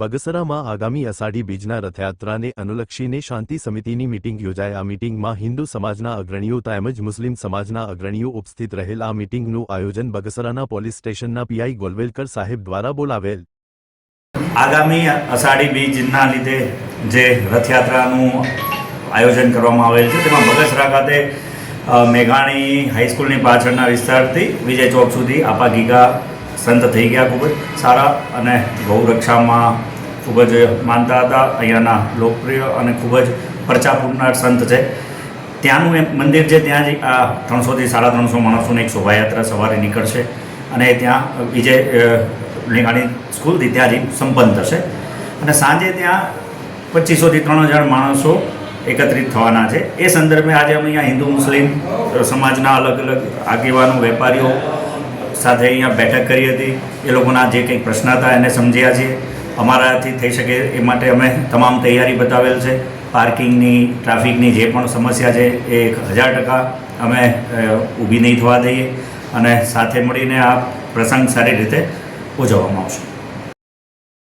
બગસરામાં આગામી અષાઢી બીજના રથયાત્રાને અનુલક્ષીને શાંતિ સમિતિની મીટિંગ યોજાઈ। આ મીટિંગમાં હિન્દુ સમાજના અગ્રણીઓ તેમજ મુસ્લિમ સમાજના અગ્રણીઓ ઉપસ્થિત રહેલ। આ મીટિંગનું આયોજન બગસરાના પોલીસ સ્ટેશનના પીઆઈ ગોલવેલકર સાહેબ દ્વારા બોલાવેલ। આગામી અષાઢી બીજના લીધે જે રથયાત્રાનું આયોજન કરવામાં આવેલ છે તેમાં બગસરા ખાતે મેઘાણી હાઈસ્કૂલની પાછળના વિસ્તારથી વિજય ચોક સુધી આપા ગીગા સંત થઈ ગયા। ખૂબ જ સારા અને ગૌરક્ષામાં ખૂબ જ માનતા હતા। અહીંયાના લોકપ્રિય અને ખૂબ જ પરચા પૂરનાર સંત છે। ત્યાંનું મંદિર છે, ત્યાં જ આ 300 થી 350 માણસોની એક શોભાયાત્રા સવારે નીકળશે અને ત્યાં વિજય મેઘાણી સ્કૂલથી ત્યાં જ સંપન્ન થશે અને સાંજે ત્યાં 2500 થી 3000 માણસો એકત્રિત થવાના છે। એ સંદર્ભે આજે અમે અહીંયા હિન્દુ મુસ્લિમ સમાજના અલગ અલગ આગેવાનો વેપારીઓ સાથે અહીંયા બેઠક કરી હતી। એ લોકોના જે કંઈક પ્રશ્ન હતા એને સમજ્યા છીએ। અમારાથી થઈ શકે એ માટે અમે તમામ તૈયારી બતાવેલ છે। પાર્કિંગની, ટ્રાફિકની જે પણ સમસ્યા છે એ 1000% અમે ઊભી નહીં થવા દઈએ અને સાથે મળીને આ પ્રસંગ સારી રીતે ઉજવવામાં આવશે।